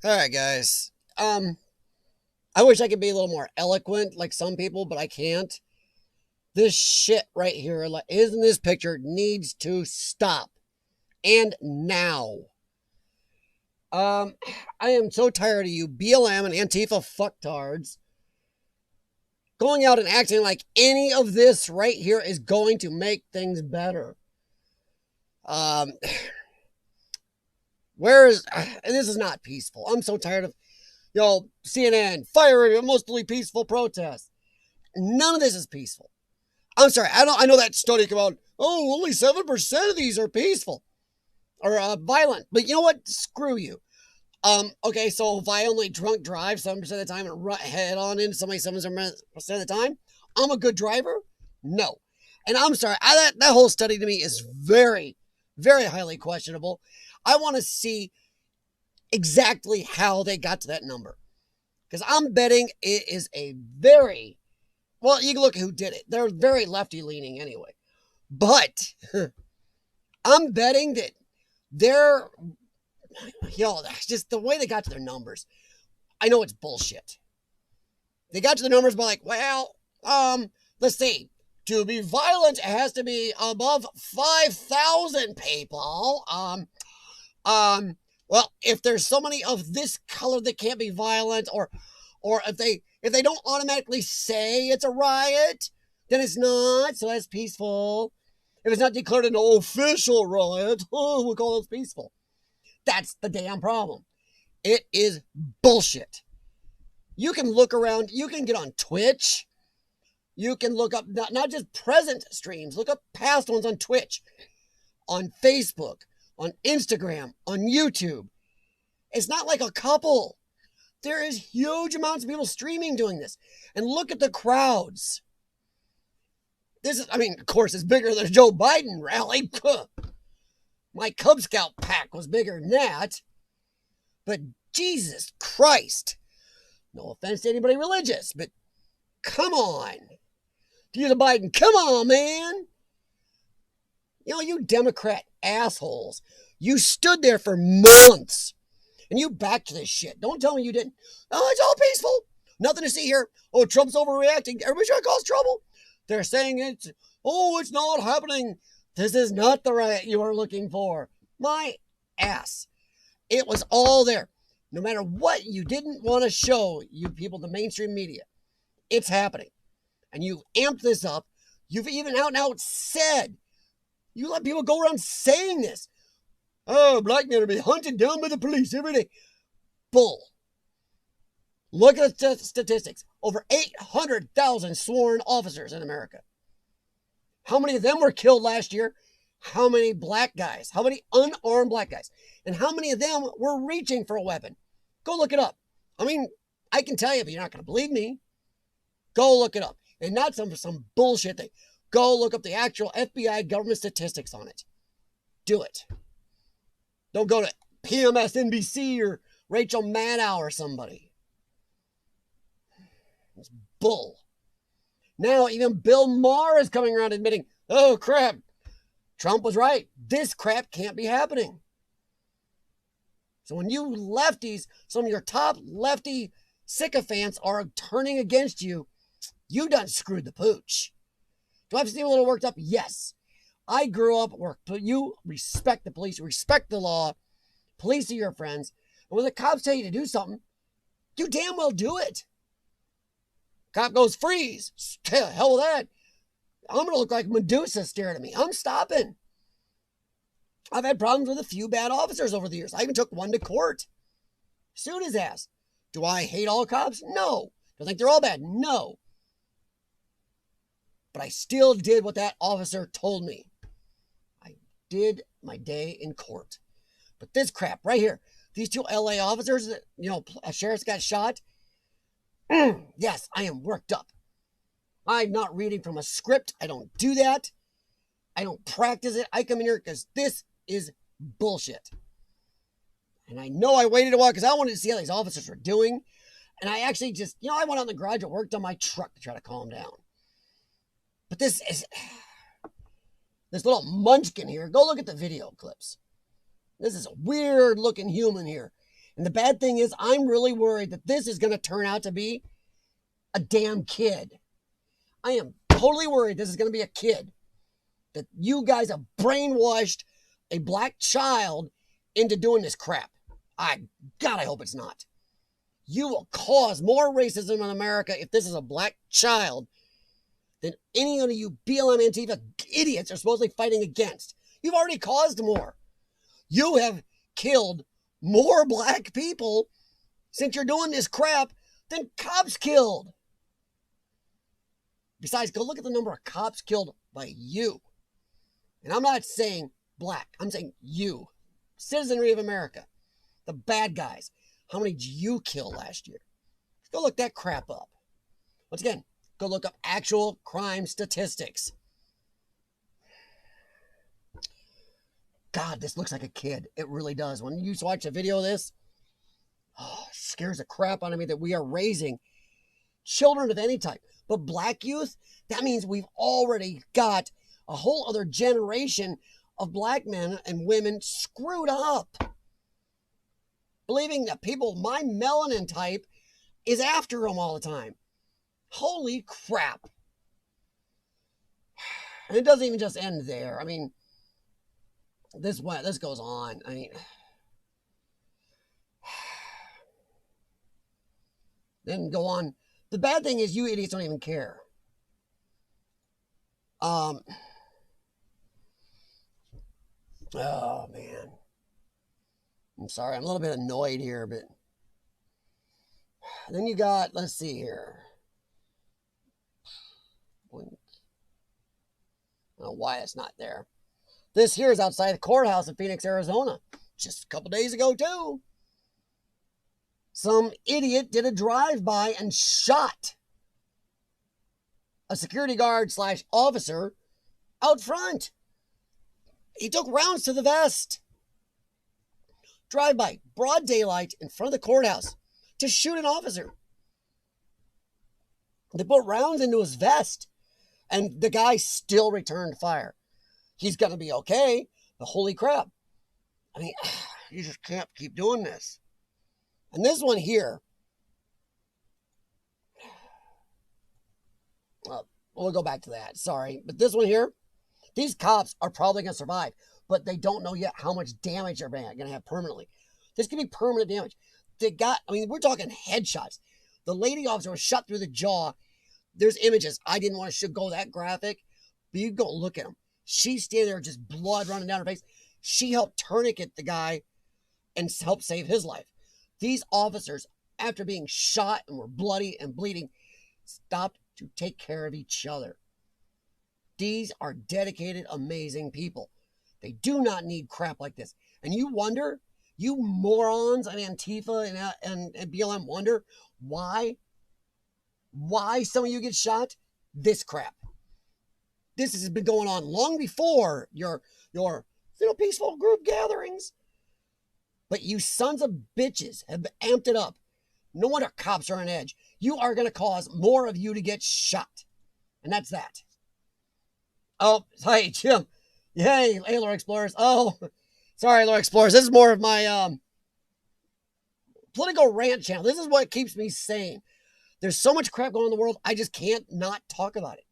All right, guys. I wish I could be a little more eloquent like some people, but I can't. This shit right here, like, is in this picture, needs to stop. And now. Um, I am so tired of you BLM and Antifa fucktards going out and acting like any of this right here is going to make things better. Um, where is, and this is not peaceful. I'm so tired of, CNN, fiery, mostly peaceful protests. None of this is peaceful. I'm sorry, I know that study came out, oh, only 7% of these are peaceful or violent. But you know what? Screw you. Okay, so violently drunk drive 7% of the time and head on into somebody 7% of the time. I'm a good driver? No. And I'm sorry, that whole study to me is very, very highly questionable. I want to see exactly how they got to that number. Because I'm betting it is a very, well, you can look at who did it. They're very lefty leaning anyway. But I'm betting that they're, just the way they got to their numbers. I know it's bullshit. They got to the numbers by like, well, let's see. To be violent, it has to be above 5,000 people. Well, if there's so many of this color that can't be violent, or if they don't automatically say it's a riot, then it's not. So that's peaceful. If it's not declared an official riot, we'll call it peaceful. That's the damn problem. It is bullshit. You can look around. You can get on Twitch. You can look up not just present streams. Look up past ones on Twitch, on Facebook, on Instagram, on YouTube. It's not like a couple. There is huge amounts of people streaming doing this. And look at the crowds. This is, of course, it's bigger than a Joe Biden rally. My Cub Scout pack was bigger than that. But Jesus Christ. No offense to anybody religious, but come on. To use a Biden, come on, man. You Democrat assholes. You stood there for months and you backed this shit. Don't tell me you didn't. Oh, it's all peaceful. Nothing to see here. Oh, Trump's overreacting. Everybody's trying to cause trouble. They're saying it's not happening. This is not the riot you are looking for. My ass. It was all there. No matter what you didn't want to show, you people, the mainstream media, it's happening. And you amped this up. You've even out and out said, you let people go around saying this. Oh, black men are being hunted down by the police every day. Bull. Look at the statistics. Over 800,000 sworn officers in America. How many of them were killed last year? How many black guys? How many unarmed black guys? And how many of them were reaching for a weapon? Go look it up. I can tell you, but you're not going to believe me. Go look it up. And not some bullshit thing. Go look up the actual FBI government statistics on it. Do it. Don't go to PMS NBC or Rachel Maddow or somebody. It's bull. Now even Bill Maher is coming around admitting, oh crap, Trump was right. This crap can't be happening. So when you lefties, some of your top lefty sycophants are turning against you, you done screwed the pooch. Do I have to seem a little worked up? Yes. I grew up where you respect the police, respect the law, police are your friends, and when the cops tell you to do something, you damn well do it. Cop goes, freeze. Hell with that. I'm going to look like Medusa staring at me. I'm stopping. I've had problems with a few bad officers over the years. I even took one to court. Sued his ass. Do I hate all cops? No. Do I think they're all bad? No. But I still did what that officer told me. I did my day in court. But this crap right here, these two LA officers, a sheriff's got shot. Yes, I am worked up. I'm not reading from a script. I don't do that. I don't practice it. I come in here because this is bullshit. And I know I waited a while because I wanted to see how these officers were doing. And I actually just, I went out in the garage and worked on my truck to try to calm down. But this little munchkin here, go look at the video clips. This is a weird looking human here. And the bad thing is, I'm really worried that this is going to turn out to be a damn kid. I am totally worried this is going to be a kid. That you guys have brainwashed a black child into doing this crap. God, I hope it's not. You will cause more racism in America if this is a black child than any of you BLM Antifa idiots are supposedly fighting against. You've already caused more. You have killed more black people since you're doing this crap than cops killed. Besides, go look at the number of cops killed by you. And I'm not saying black. I'm saying you. Citizenry of America. The bad guys. How many did you kill last year? Go look that crap up. Once again, go look up actual crime statistics. God, this looks like a kid. It really does. When you watch a video of this, it scares the crap out of me that we are raising children of any type. But black youth, that means we've already got a whole other generation of black men and women screwed up. Believing that people, my melanin type, is after them all the time. Holy crap. And it doesn't even just end there. I mean, this goes on. I mean, then go on. The bad thing is you idiots don't even care. Oh, man. I'm sorry. I'm a little bit annoyed here, but then you got, let's see here. I don't know why it's not there. This here is outside the courthouse in Phoenix, Arizona. Just a couple days ago, too. Some idiot did a drive-by and shot a security guard / officer out front. He took rounds to the vest. Drive-by, broad daylight in front of the courthouse to shoot an officer. They put rounds into his vest, and the guy still returned fire. He's going to be okay, but holy crap. I mean, you just can't keep doing this. And this one here, we'll go back to that, sorry. But this one here, these cops are probably going to survive, but they don't know yet how much damage they're going to have permanently. This could be permanent damage. We're talking headshots. The lady officer was shot through the jaw. There's images. I didn't want to go that graphic, but you go look at them. She's standing there, just blood running down her face. She helped tourniquet the guy and helped save his life. These officers, after being shot and were bloody and bleeding, stopped to take care of each other. These are dedicated, amazing people. They do not need crap like this. And you wonder, you morons on Antifa and BLM wonder why some of you get shot? This crap. This has been going on long before your peaceful group gatherings. But you sons of bitches have amped it up. No wonder cops are on edge. You are going to cause more of you to get shot. And that's that. Oh, hi, Jim. Yay, hey, Lord Explorers. Oh, sorry, Lord Explorers. This is more of my political rant channel. This is what keeps me sane. There's so much crap going on in the world, I just can't not talk about it.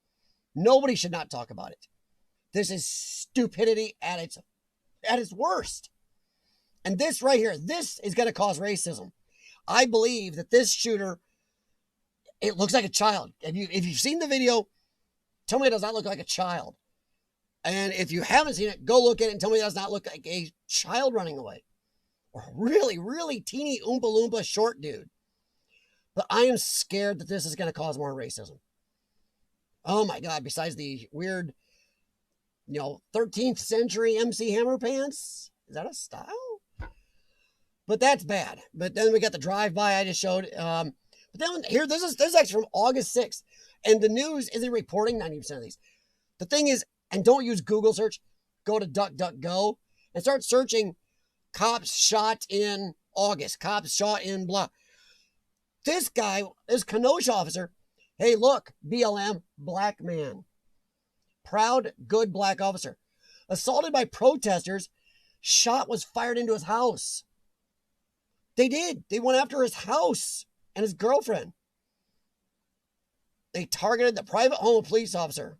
Nobody should not talk about it. This is stupidity at its worst. And this right here, this is going to cause racism. I believe that this shooter, it looks like a child. If you've seen the video, tell me it does not look like a child. And if you haven't seen it, go look at it and tell me it does not look like a child running away. Or really, really teeny Oompa Loompa short dude. But I am scared that this is going to cause more racism. Oh my God, besides the weird, 13th century MC Hammer pants. Is that a style? But that's bad. But then we got the drive-by I just showed. But then here, this is actually from August 6th. And the news isn't reporting 90% of these. The thing is, and don't use Google search, go to DuckDuckGo and start searching cops shot in August, cops shot in blah. This guy, this Kenosha officer, hey, look, BLM, black man. Proud, good black officer. Assaulted by protesters, shot was fired into his house. They did. They went after his house and his girlfriend. They targeted the private home of police officer,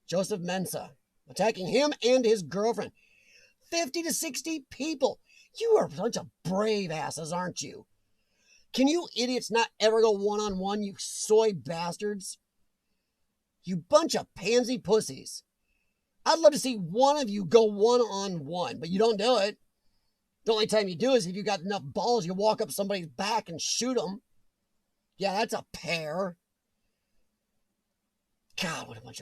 Joseph Mensah, attacking him and his girlfriend. 50 to 60 people. You are a bunch of brave asses, aren't you? Can you idiots not ever go one-on-one, you soy bastards? You bunch of pansy pussies. I'd love to see one of you go one-on-one, but you don't do it. The only time you do is if you got enough balls, you walk up somebody's back and shoot them. Yeah, that's a pair. God, what a bunch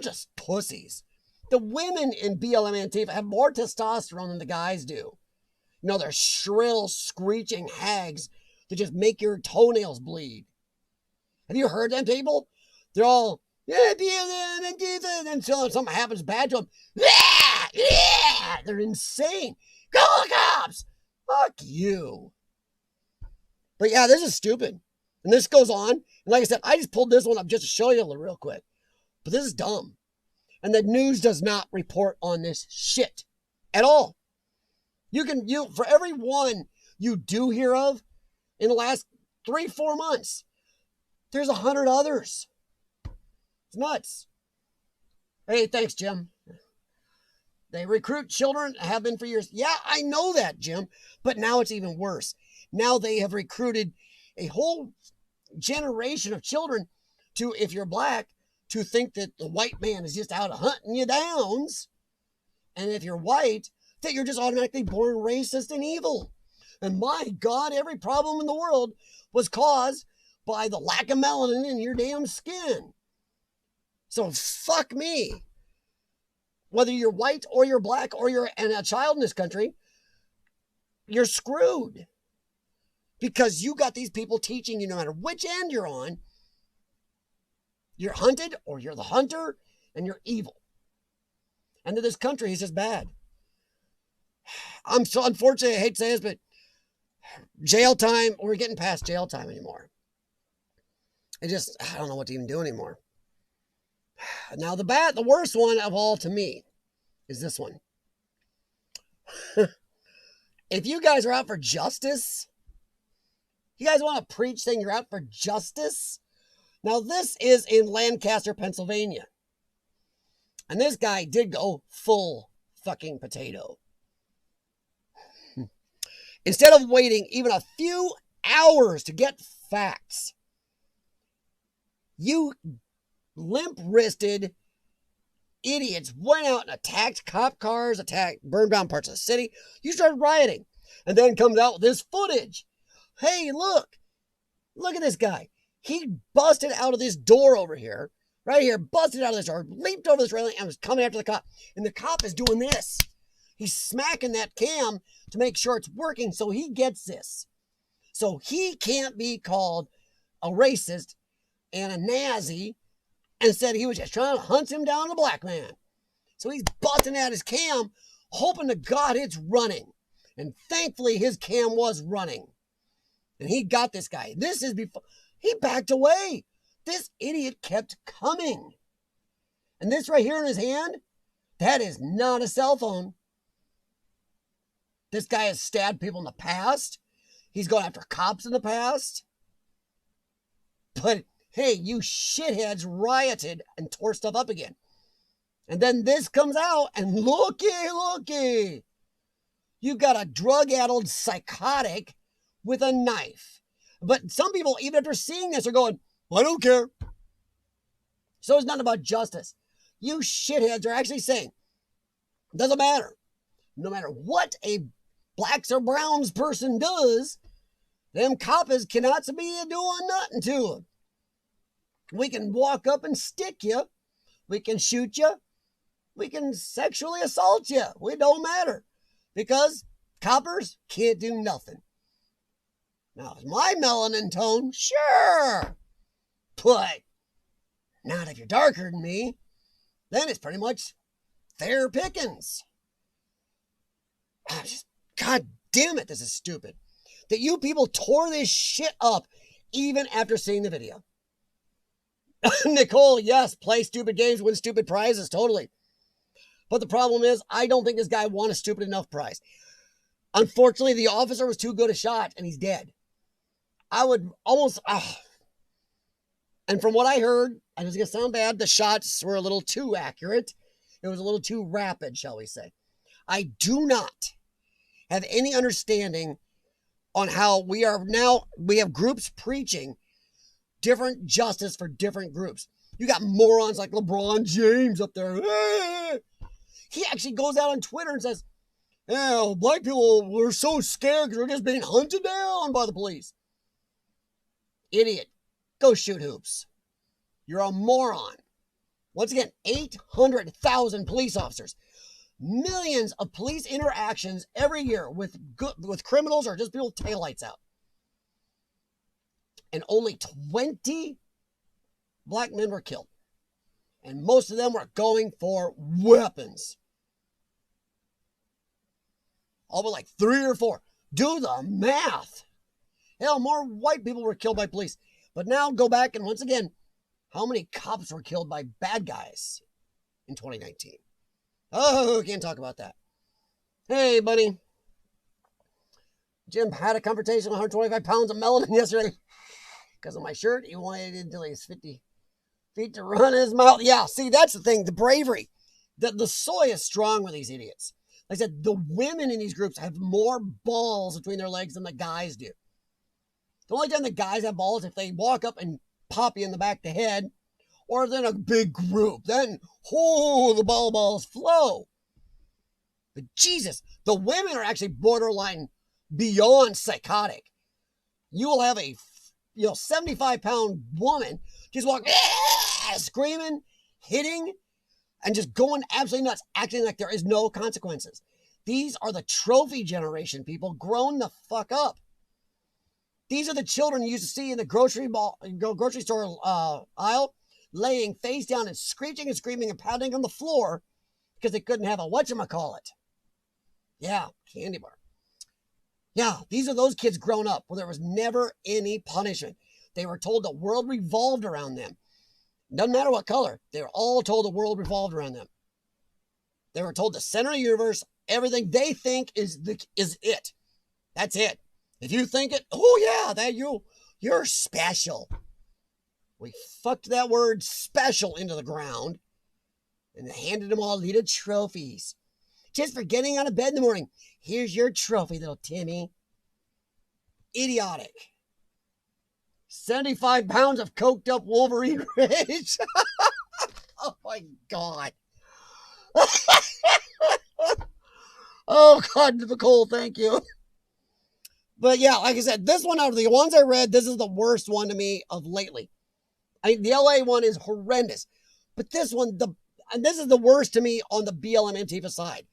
of pussies. The women in BLM Antifa have more testosterone than the guys do. You know, they're shrill, screeching hags that just make your toenails bleed. Have you heard them people? They're all, yeah, BLM Antifa, and then something happens bad to them. Yeah, they're insane. Go the cops! Fuck you. But yeah, this is stupid. And this goes on. And like I said, I just pulled this one up just to show you real quick. But this is dumb. And the news does not report on this shit at all. For every one you do hear of in the last 3-4 months, there's 100 others. It's nuts. Hey, thanks, Jim. They recruit children, have been for years. Yeah, I know that, Jim. But now it's even worse. Now they have recruited a whole generation of children to, if you're black, to think that the white man is just out hunting you downs. And if you're white, that you're just automatically born racist and evil. And my God, every problem in the world was caused by the lack of melanin in your damn skin. So fuck me. Whether you're white or you're black or you're a child in this country, you're screwed. Because you got these people teaching you no matter which end you're on, you're hunted or you're the hunter and you're evil. And that this country is just bad. I'm so unfortunate, I hate to say this, but jail time, we're getting past jail time anymore. I don't know what to even do anymore. Now the worst one of all to me is this one. If you guys are out for justice, you guys want to preach saying you're out for justice? Now this is in Lancaster, Pennsylvania. And this guy did go full fucking potato. Instead of waiting even a few hours to get facts, you limp-wristed idiots went out and attacked cop cars, burned down parts of the city. You started rioting. And then comes out with this footage. Hey, look at this guy. He busted out of this door over here, right here, busted out of this door, leaped over this railing and was coming after the cop. And the cop is doing this. He's smacking that cam to make sure it's working so he gets this. So he can't be called a racist and a Nazi and said he was just trying to hunt him down, a black man. So he's busting out his cam, hoping to God it's running. And thankfully his cam was running. And he got this guy. This is before he backed away. This idiot kept coming. And this right here in his hand, that is not a cell phone. This guy has stabbed people in the past. He's gone after cops in the past. But hey, you shitheads rioted and tore stuff up again. And then this comes out and looky. You've got a drug-addled psychotic with a knife. But some people, even after seeing this, are going, I don't care. So it's not about justice. You shitheads are actually saying, it doesn't matter. No matter what a blacks or browns person does, them coppers cannot be doing nothing to them. We can walk up and stick you. We can shoot you. We can sexually assault you. It don't matter. Because coppers can't do nothing. Now, is my melanin tone? Sure. But not if you're darker than me. Then it's pretty much fair pickings. God damn it, this is stupid. That you people tore this shit up even after seeing the video. Nicole, yes, play stupid games, win stupid prizes, totally. But the problem is, I don't think this guy won a stupid enough prize. Unfortunately, the officer was too good a shot, and he's dead. I would almost... And from what I heard, I was going to sound bad, the shots were a little too accurate. It was a little too rapid, shall we say. I do not have any understanding on how we have groups preaching different justice for different groups. You got morons like LeBron James up there. He actually goes out on Twitter and says, "Oh, black people were so scared because we're just being hunted down by the police." Idiot. Go shoot hoops. You're a moron. Once again, 800,000 police officers. Millions of police interactions every year with criminals or just people with taillights out. And only 20 black men were killed. And most of them were going for weapons. All but like 3 or 4. Do the math. Hell, more white people were killed by police. But now go back and once again, how many cops were killed by bad guys in 2019? Oh, can't talk about that. Hey, buddy. Jim had a confrontation with 125 pounds of melanin yesterday. Because of my shirt, he wanted until he's 50 feet to run his mouth. Yeah, see, that's the thing, the bravery. The soy is strong with these idiots. Like I said, the women in these groups have more balls between their legs than the guys do. The only time the guys have balls if they walk up and pop you in the back of the head, or if they're in a big group. Then, the balls flow. But Jesus, the women are actually borderline beyond psychotic. You will have a 75-pound woman just walk screaming, hitting, and just going absolutely nuts, acting like there is no consequences. These are the trophy generation people grown the fuck up. These are the children you used to see in the grocery store aisle, laying face down and screeching and screaming and pounding on the floor because they couldn't have a whatchamacallit. Yeah, candy bar. Yeah, these are those kids grown up where there was never any punishment. They were told the world revolved around them. Doesn't matter what color. They were all told the world revolved around them. They were told the center of the universe, everything they think is it. That's it. If you think it, you're special. We fucked that word special into the ground and handed them all little trophies. Just for getting out of bed in the morning. Here's your trophy, little Timmy. Idiotic. 75 pounds of coked up Wolverine rage. Oh my God. Oh God, Nicole, thank you. But yeah, like I said, this one out of the ones I read, this is the worst one to me of lately. The LA one is horrendous. But this one, this is the worst to me on the BLM Antifa side.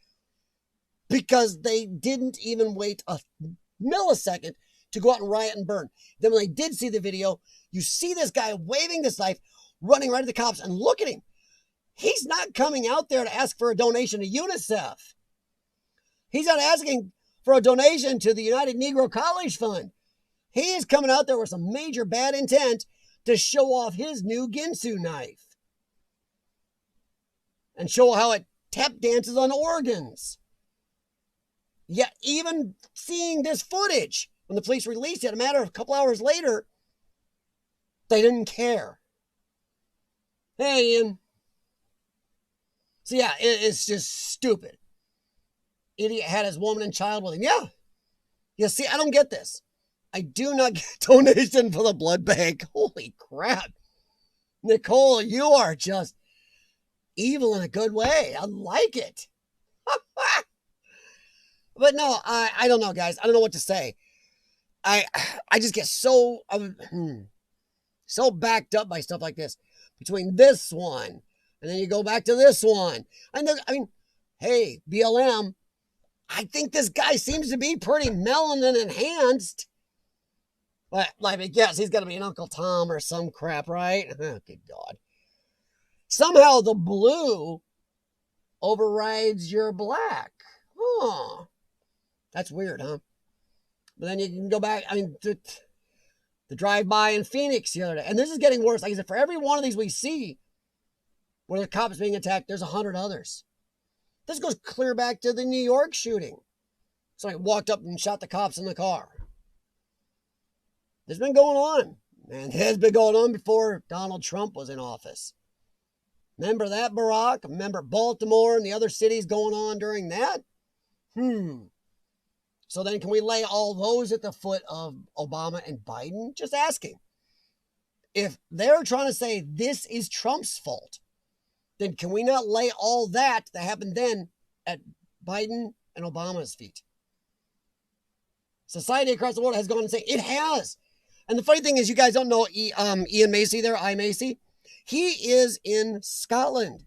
Because they didn't even wait a millisecond to go out and riot and burn. Then when they did see the video, you see this guy waving this knife, running right at the cops, and look at him. He's not coming out there to ask for a donation to UNICEF. He's not asking for a donation to the United Negro College Fund. He is coming out there with some major bad intent to show off his new Ginsu knife. And show how it tap dances on organs. Yet even seeing this footage, when the police released it a matter of a couple hours later, they didn't care. Hey, Ian. So yeah, it's just stupid. Idiot had his woman and child with him. Yeah. Yeah, see, I don't get this. I do not get donation for the blood bank. Holy crap. Nicole, you are just evil in a good way. I like it. But no, I don't know, guys. I don't know what to say. I just get so backed up by stuff like this. Between this one, and then you go back to this one. Hey, BLM, I think this guy seems to be pretty melanin enhanced. But, yes, he's got to be an Uncle Tom or some crap, right? Oh, good God. Somehow the blue overrides your black. Huh. That's weird, huh? But then you can go back, the drive-by in Phoenix the other day. And this is getting worse. Like I said, for every one of these we see where the cop's being attacked, there's 100 others. This goes clear back to the New York shooting. Somebody walked up and shot the cops in the car. This has been going on. And it has been going on before Donald Trump was in office. Remember that, Barack? Remember Baltimore and the other cities going on during that? So then can we lay all those at the foot of Obama and Biden? Just asking. If they're trying to say this is Trump's fault, then can we not lay all that happened then at Biden and Obama's feet? Society across the world has gone and said it has. And the funny thing is, you guys don't know Ian Macy there, I Macy. He is in Scotland.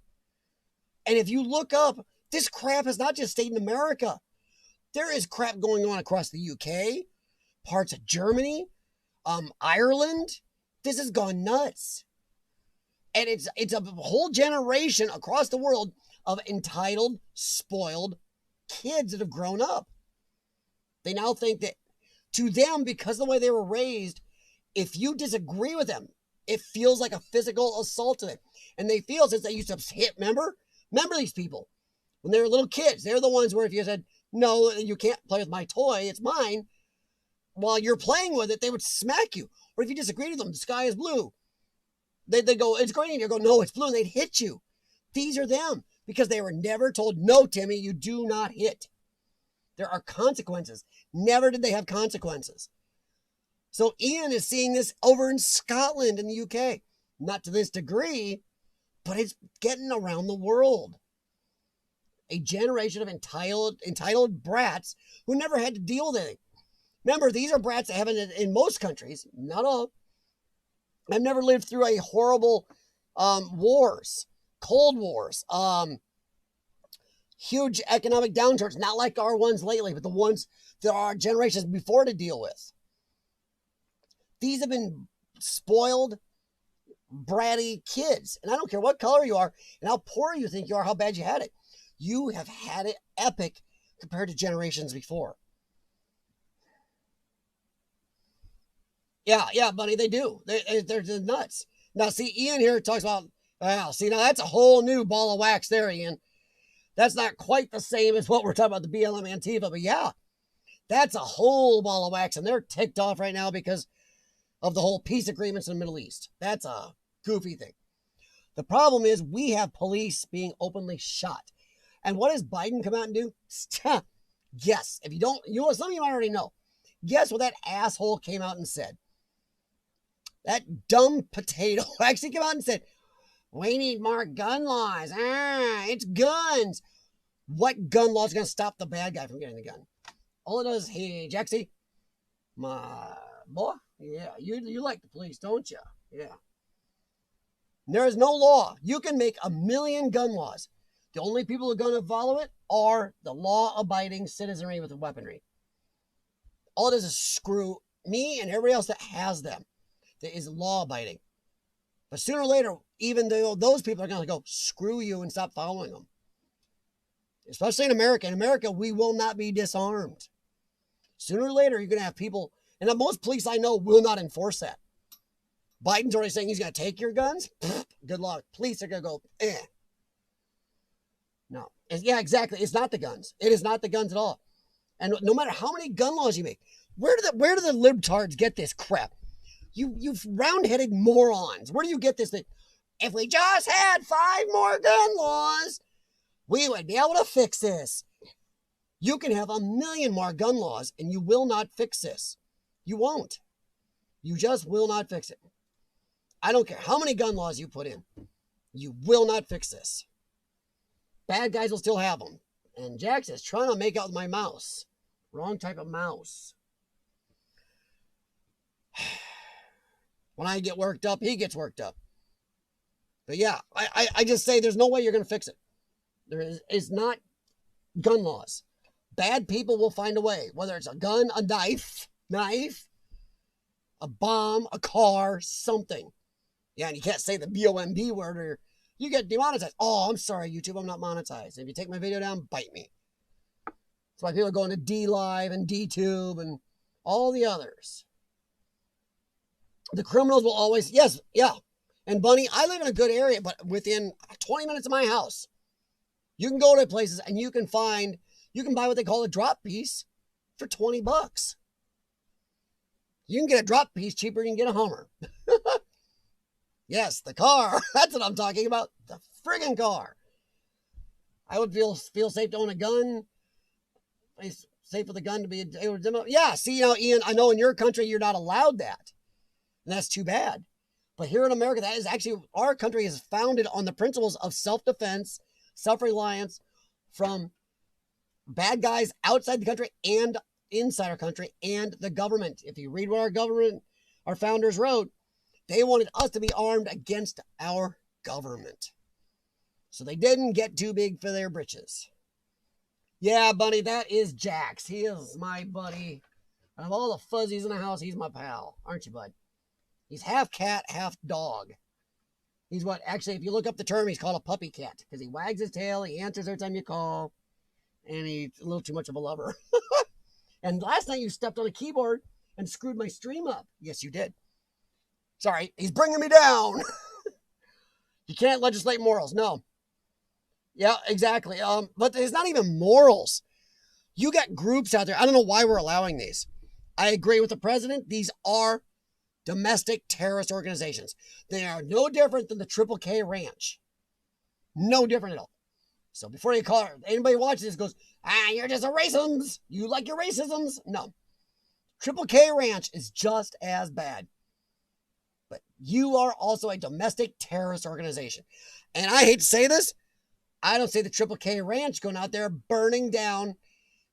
And if you look up, this crap has not just stayed in America. There is crap going on across the UK, parts of Germany, Ireland. This has gone nuts. And it's a whole generation across the world of entitled, spoiled kids that have grown up. They now think that to them, because of the way they were raised, if you disagree with them, it feels like a physical assault to them. And they feel, since they used to hit, remember these people. When they were little kids, they're the ones where if you said, no, you can't play with my toy, it's mine, while you're playing with it, they would smack you. Or if you disagreed with them, the sky is blue. They go, it's green. You go, no, it's blue. And they'd hit you. These are them because they were never told, no, Timmy, you do not hit. There are consequences. Never did they have consequences. So Ian is seeing this over in Scotland and the UK. Not to this degree, but it's getting around the world. A generation of entitled brats who never had to deal with anything. Remember, these are brats that haven't, in most countries, not all, I've never lived through a horrible wars, Cold Wars, huge economic downturns, not like our ones lately, but the ones that our generations before to deal with. These have been spoiled, bratty kids. And I don't care what color you are and how poor you think you are, how bad you had it. You have had it epic compared to generations before. Yeah, buddy, they do. They're nuts. Now, see, Ian here talks about, wow, see, now that's a whole new ball of wax there, Ian. That's not quite the same as what we're talking about, the BLM Antifa, but yeah, that's a whole ball of wax, and they're ticked off right now because of the whole peace agreements in the Middle East. That's a goofy thing. The problem is we have police being openly shot. And what does Biden come out and do? Guess. If you don't, you know, some of you might already know. Guess what that asshole came out and said? That dumb potato actually came out and said, we need more gun laws. It's guns. What gun law is going to stop the bad guy from getting the gun? All it does is, hey, Jaxie, my boy, yeah, you like the police, don't you? Yeah. There is no law. You can make 1 million gun laws. The only people who are going to follow it are the law-abiding citizenry with the weaponry. All it does is screw me and everybody else that has them, that is law-abiding. But sooner or later, even though those people are going to go, screw you and stop following them. Especially in America. In America, we will not be disarmed. Sooner or later, you're going to have people, and most police I know will not enforce that. Biden's already saying he's going to take your guns. Good luck. Police are going to go, No. Yeah, exactly. It's not the guns. It is not the guns at all. And no matter how many gun laws you make, where do the libtards get this crap? You round-headed morons. Where do you get this thing? If we just had 5 more gun laws, we would be able to fix this. You can have 1 million more gun laws, and you will not fix this. You won't. You just will not fix it. I don't care how many gun laws you put in. You will not fix this. Bad guys will still have them. And Jax is trying to make out with my mouse. Wrong type of mouse. When I get worked up, he gets worked up. But yeah, I just say there's no way you're going to fix it. There is not gun laws. Bad people will find a way. Whether it's a gun, a knife, a bomb, a car, something. Yeah, and you can't say the BOMB word or you get demonetized. Oh, I'm sorry, YouTube, I'm not monetized. If you take my video down, bite me. That's why people are going to DLive and DTube and all the others. The criminals will always, yes, yeah. And Bunny, I live in a good area, but within 20 minutes of my house, you can go to places and you can buy what they call a drop piece for $20. You can get a drop piece cheaper than you can get a Hummer. Yes, the car. That's what I'm talking about. The friggin' car. I would feel safe to own a gun. Safe with a gun to be able to demo. Yeah, see, Ian, I know in your country you're not allowed that. And that's too bad. But here in America, that is actually, our country is founded on the principles of self-defense, self-reliance from bad guys outside the country and inside our country and the government. If you read what our founders wrote, they wanted us to be armed against our government. So they didn't get too big for their britches. Yeah, buddy, that is Jax. He is my buddy. Out of all the fuzzies in the house, he's my pal. Aren't you, bud? He's half cat, half dog. He's what, actually, if you look up the term, he's called a puppy cat. Because he wags his tail, he answers every time you call, and he's a little too much of a lover. And last night you stepped on a keyboard and screwed my stream up. Yes, you did. Sorry, he's bringing me down. You can't legislate morals. No. Yeah, exactly. But it's not even morals. You got groups out there. I don't know why we're allowing these. I agree with the president. These are domestic terrorist organizations. They are no different than the Triple K Ranch. No different at all. So before you call anybody watches this goes, you're just a racism. You like your racisms. No. Triple K Ranch is just as bad. But you are also a domestic terrorist organization. And I hate to say this, I don't see the Triple K Ranch going out there burning down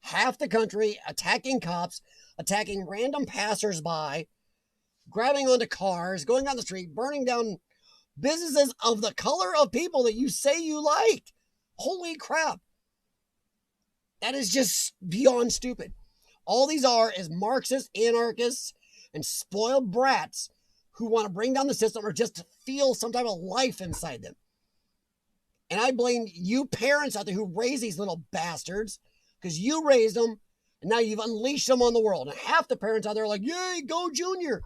half the country, attacking cops, attacking random passersby, grabbing onto cars, going down the street, burning down businesses of the color of people that you say you like. Holy crap. That is just beyond stupid. All these are is Marxist anarchists and spoiled brats who want to bring down the system or just to feel some type of life inside them. And I blame you parents out there who raise these little bastards because you raised them and now you've unleashed them on the world. And half the parents out there are like, yay, go Junior.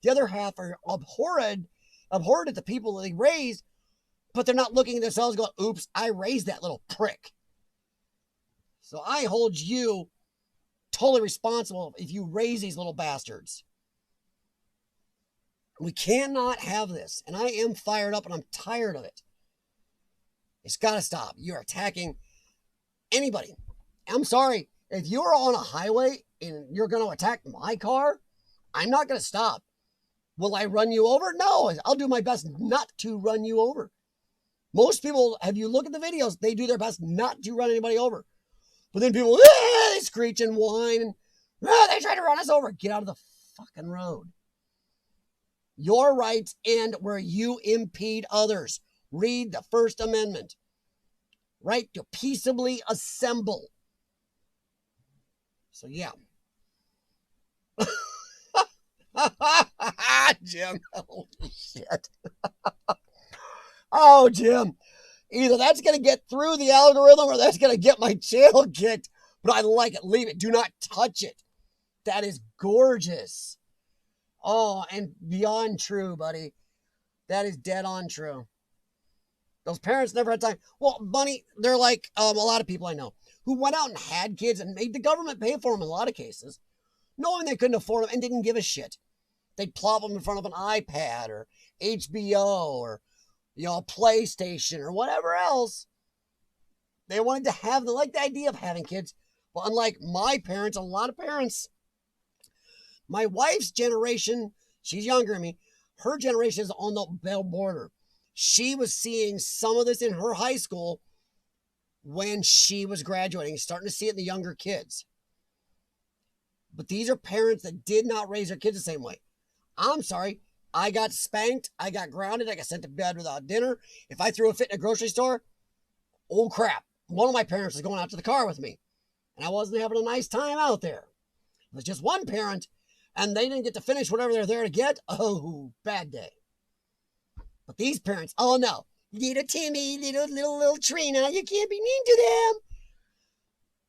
The other half are abhorred at the people that they raised, but they're not looking at themselves going, oops, I raised that little prick. So I hold you totally responsible if you raise these little bastards. We cannot have this. And I am fired up and I'm tired of it. It's got to stop. You're attacking anybody. I'm sorry. If you're on a highway and you're going to attack my car, I'm not going to stop. Will I run you over? No, I'll do my best not to run you over. Most people, if you look at the videos, they do their best not to run anybody over. But then people, they screech and whine and they try to run us over. Get out of the fucking road. Your rights end where you impede others. Read the First Amendment. Right to peaceably assemble. So, yeah. Jim. Holy shit. Oh, Jim. Either that's going to get through the algorithm or that's going to get my channel kicked. But I like it. Leave it. Do not touch it. That is gorgeous. Oh, and beyond true, buddy. That is dead on true. Those parents never had time. Well, Bunny, they're like a lot of people I know who went out and had kids and made the government pay for them in a lot of cases, knowing they couldn't afford them and didn't give a shit. They'd plop them in front of an iPad or HBO or, a PlayStation or whatever else. They wanted to have, they like the idea of having kids. Well, unlike my parents, a lot of parents, my wife's generation, she's younger than me, her generation is on the border. She was seeing some of this in her high school when she was graduating, starting to see it in the younger kids. But these are parents that did not raise their kids the same way. I'm sorry. I got spanked. I got grounded. I got sent to bed without dinner. If I threw a fit in a grocery store, oh crap. One of my parents was going out to the car with me. And I wasn't having a nice time out there. It was just one parent, and they didn't get to finish whatever they're there to get. Oh, bad day. But these parents, oh no, little Timmy, little Trina, you can't be mean to them.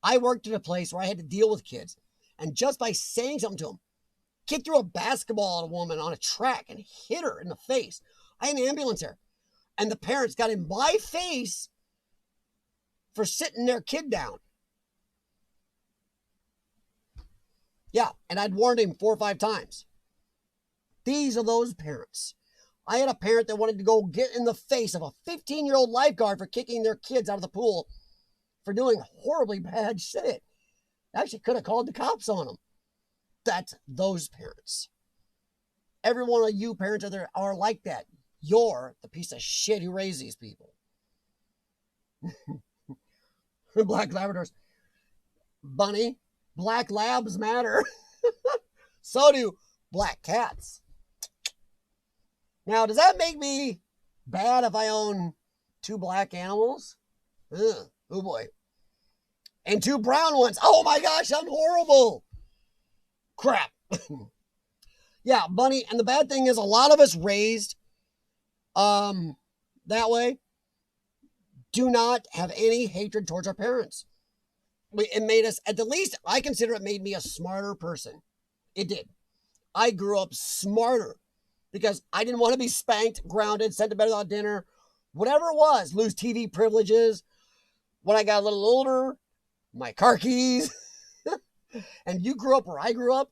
I worked at a place where I had to deal with kids. And just by saying something to them, kid threw a basketball at a woman on a track and hit her in the face. I had an ambulance there. And the parents got in my face for sitting their kid down. Yeah, and I'd warned him 4 or 5 times. These are those parents. I had a parent that wanted to go get in the face of a 15-year-old lifeguard for kicking their kids out of the pool for doing horribly bad shit. Actually could have called the cops on them. That's those parents. Every one of you parents out there are like that. You're the piece of shit who raised these people. Black Labradors. Bunny, black labs matter. So do black cats. Now, does that make me bad if I own 2 black animals? Ugh, oh boy. And 2 brown ones. Oh my gosh, I'm horrible. Crap. Yeah, Bunny. And the bad thing is a lot of us raised that way do not have any hatred towards our parents. It made us, at the least, I consider it made me a smarter person. It did. I grew up smarter because I didn't want to be spanked, grounded, sent to bed without dinner, whatever it was, lose TV privileges. When I got a little older, my car keys. And you grew up where I grew up,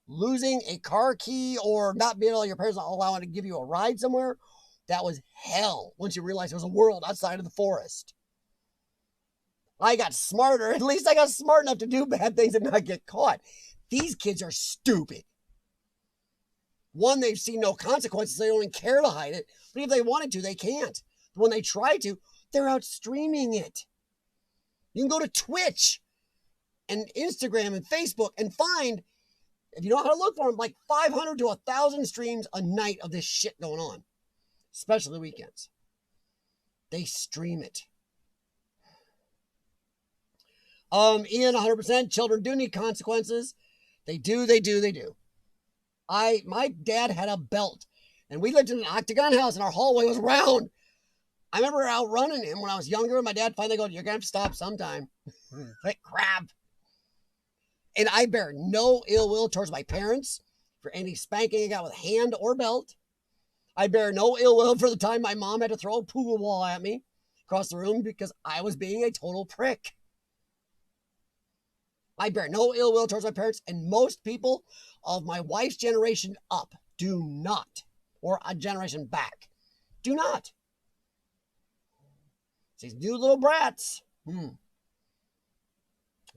losing a car key or not being able, your parents not allowing to give you a ride somewhere, that was hell once you realized there was a world outside of the forest. I got smarter. At least I got smart enough to do bad things and not get caught. These kids are stupid. One, they've seen no consequences. They don't even care to hide it. But if they wanted to, they can't. When they try to, they're out streaming it. You can go to Twitch and Instagram and Facebook and find, if you know how to look for them, like 500 to 1,000 streams a night of this shit going on. Especially the weekends. They stream it. Ian, 100%. Children do need consequences. They do. My dad had a belt, and we lived in an octagon house, and our hallway was round. I remember outrunning him when I was younger, and my dad finally goes, "You're gonna have to stop sometime." Like crap. And I bear no ill will towards my parents for any spanking I got with hand or belt. I bear no ill will for the time my mom had to throw a pool ball at me across the room because I was being a total prick. I bear no ill will towards my parents, and most people of my wife's generation up do not, or a generation back, do not. These new little brats. New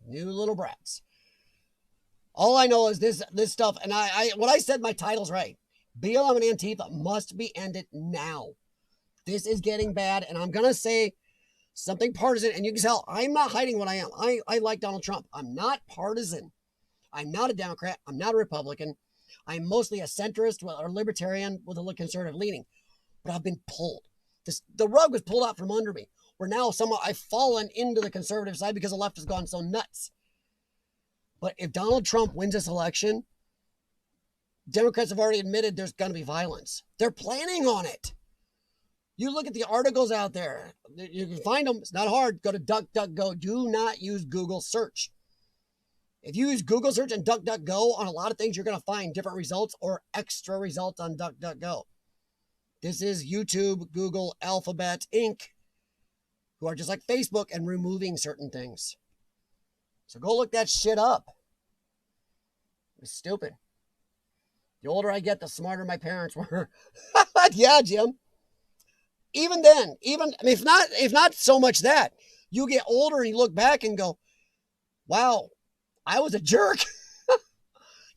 little brats. All I know is this stuff, and what I said, my title's right. BLM and Antifa must be ended now. This is getting bad, and I'm going to say something partisan, and you can tell I'm not hiding what I am. I like Donald Trump. I'm not partisan. I'm not a Democrat. I'm not a Republican. I'm mostly a centrist or libertarian with a conservative leaning. But I've been pulled. The rug was pulled out from under me, where now somehow I've fallen into the conservative side because the left has gone so nuts. But if Donald Trump wins this election, Democrats have already admitted there's going to be violence. They're planning on it. You look at the articles out there. You can find them. It's not hard. Go to DuckDuckGo. Do not use Google search. If you use Google search and DuckDuckGo on a lot of things, you're going to find different results or extra results on DuckDuckGo. This is YouTube, Google, Alphabet, Inc., who are just like Facebook and removing certain things. So go look that shit up. It's stupid. The older I get, the smarter my parents were. Yeah, Jim. Even then, if not so much that, you get older and you look back and go, wow, I was a jerk.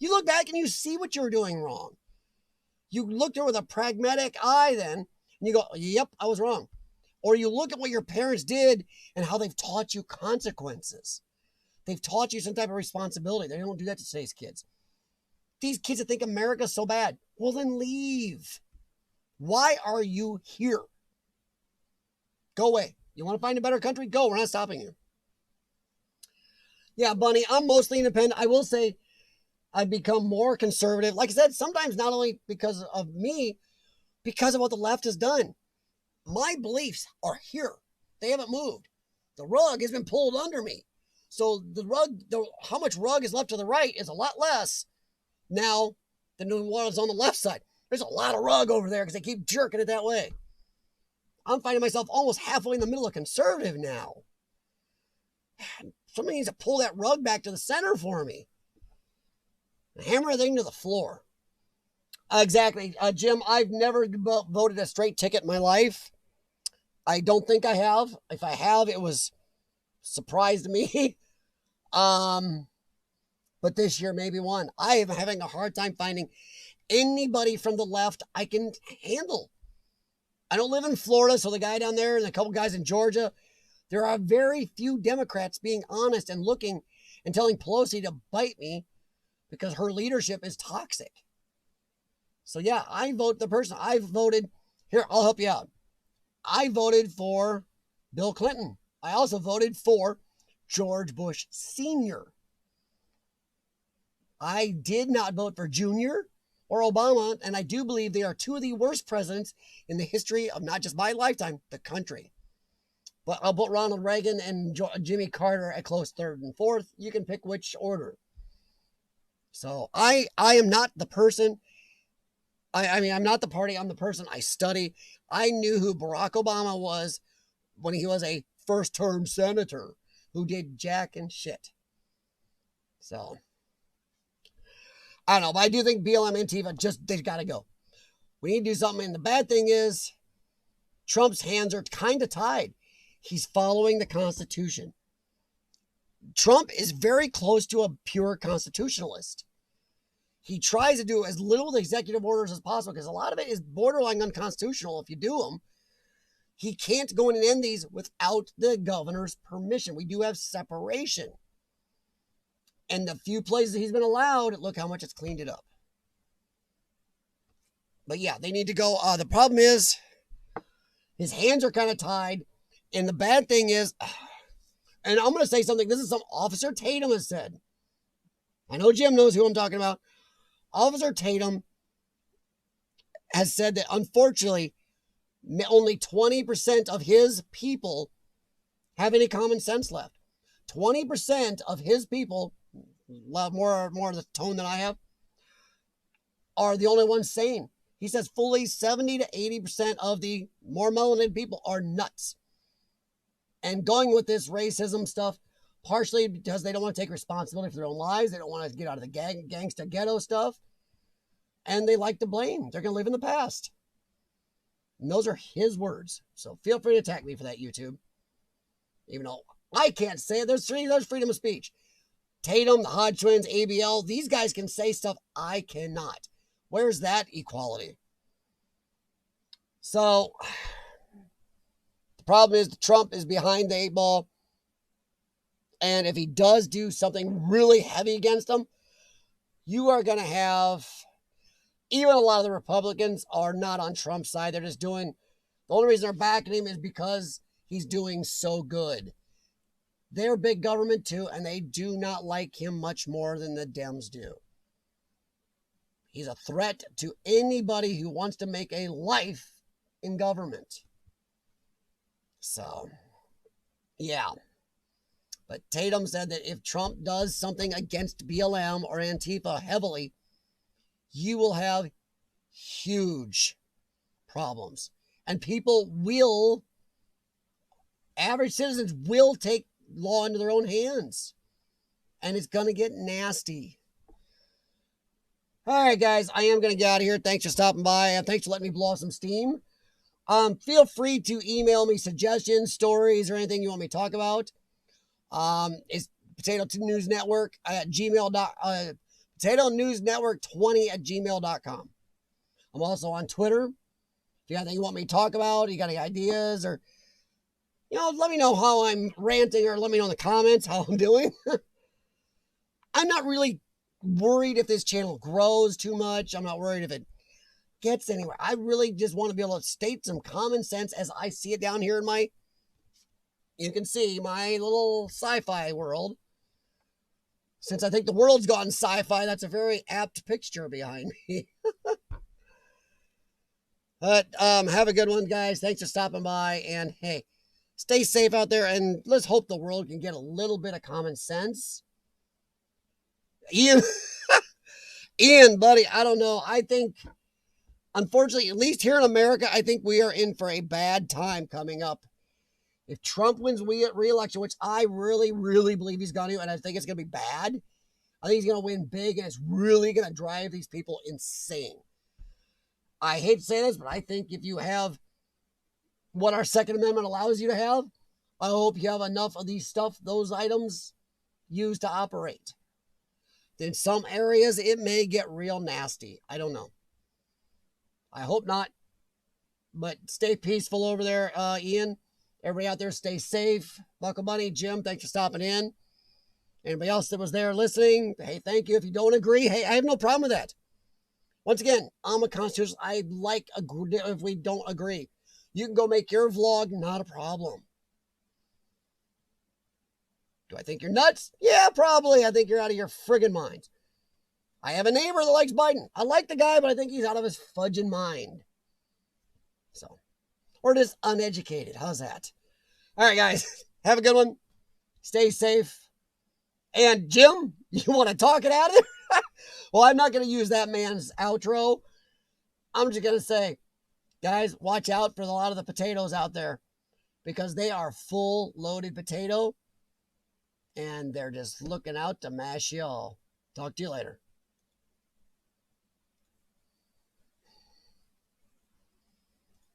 You look back and you see what you were doing wrong. You looked at it with a pragmatic eye then, and you go, yep, I was wrong. Or you look at what your parents did and how they've taught you consequences. They've taught you some type of responsibility. They don't do that to today's kids. These kids that think America's so bad, well then leave. Why are you here? Go away. You want to find a better country? Go. We're not stopping you. Yeah, Bunny, I'm mostly independent. I will say I've become more conservative. Like I said, sometimes not only because of me, because of what the left has done. My beliefs are here. They haven't moved. The rug has been pulled under me. So how much rug is left to the right is a lot less now than what is on the left side. There's a lot of rug over there because they keep jerking it that way. I'm finding myself almost halfway in the middle of conservative now. Somebody needs to pull that rug back to the center for me. Hammer everything to the floor. Exactly. Jim, I've never voted a straight ticket in my life. I don't think I have. If I have, it was surprised me. But this year, maybe one. I am having a hard time finding anybody from the left I can handle. I don't live in Florida, so the guy down there and a couple guys in Georgia, there are very few Democrats being honest and looking and telling Pelosi to bite me because her leadership is toxic. So yeah, I vote the person. I voted, here, I'll help you out. I voted for Bill Clinton. I also voted for George Bush Sr. I did not vote for Jr. or Obama, and I do believe they are two of the worst presidents in the history of not just my lifetime, the country. But I'll put Ronald Reagan and Jimmy Carter at close third and fourth. You can pick which order. So I am not the person. I mean, I'm not the party. I'm the person. I study. I knew who Barack Obama was when he was a first-term senator who did jack and shit. So, I don't know, but I do think BLM, Antifa, they've got to go. We need to do something. And the bad thing is, Trump's hands are kind of tied. He's following the Constitution. Trump is very close to a pure constitutionalist. He tries to do as little with executive orders as possible because a lot of it is borderline unconstitutional if you do them. He can't go in and end these without the governor's permission. We do have separation. And the few places he's been allowed, look how much it's cleaned it up. But yeah, they need to go. The problem is his hands are kind of tied. And the bad thing is, and I'm going to say something. This is something Officer Tatum has said. I know Jim knows who I'm talking about. Officer Tatum has said that, unfortunately, only 20% of his people have any common sense left. 20% of his people, more of the tone than I have, are the only ones sane. He says fully 70 to 80% of the more melanated people are nuts. And going with this racism stuff, partially because they don't want to take responsibility for their own lives. They don't want to get out of the gangsta ghetto stuff. And they like to blame. They're going to live in the past. And those are his words. So feel free to attack me for that, YouTube. Even though I can't say it. There's freedom of speech. Tatum, the Hodge twins, ABL, these guys can say stuff I cannot. Where's that equality? So, the problem is Trump is behind the 8 ball. And if he does do something really heavy against them, you are going to have, even a lot of the Republicans are not on Trump's side. They're just doing, the only reason they're backing him is because he's doing so good. They're big government too, and they do not like him much more than the Dems do. He's a threat to anybody who wants to make a life in government. So, yeah. But Tatum said that if Trump does something against BLM or Antifa heavily, you will have huge problems. And people will, average citizens will take law into their own hands. And it's going to get nasty. All right, guys, I am going to get out of here. Thanks for stopping by. And thanks for letting me blow off some steam. Feel free to email me suggestions, stories, or anything you want me to talk about. It's Potato News Network at Potato News Network 20 at gmail.com. I'm also on Twitter. If you got anything you want me to talk about, you got any ideas, or, let me know how I'm ranting, or let me know in the comments how I'm doing. I'm not really worried if this channel grows too much. I'm not worried if it gets anywhere. I really just want to be able to state some common sense as I see it down here in my, you can see my little sci-fi world. Since I think the world's gone sci-fi, that's a very apt picture behind me. But have a good one, guys. Thanks for stopping by. And hey, stay safe out there. And let's hope the world can get a little bit of common sense. Ian, buddy, I don't know. I think, unfortunately, at least here in America, I think we are in for a bad time coming up. If Trump wins re-election, which I really, really believe he's going to, and I think it's going to be bad, I think he's going to win big, and it's really going to drive these people insane. I hate to say this, but I think if you have what our Second Amendment allows you to have, I hope you have enough of those items used to operate. In some areas, it may get real nasty. I don't know. I hope not. But stay peaceful over there, Ian. Everybody out there, stay safe. Buckle Bunny, Jim, thanks for stopping in. Anybody else that was there listening, hey, thank you. If you don't agree, hey, I have no problem with that. Once again, I'm a constitutionalist. I like if we don't agree. You can go make your vlog, not a problem. Do I think you're nuts? Yeah, probably. I think you're out of your friggin' mind. I have a neighbor that likes Biden. I like the guy, but I think he's out of his fudging mind. So, or just uneducated. How's that? All right, guys. Have a good one. Stay safe. And Jim, you want to talk it out of there? Well, I'm not going to use that man's outro. I'm just going to say, guys, watch out for a lot of the potatoes out there because they are full loaded potato and they're just looking out to mash you all. Talk to you later.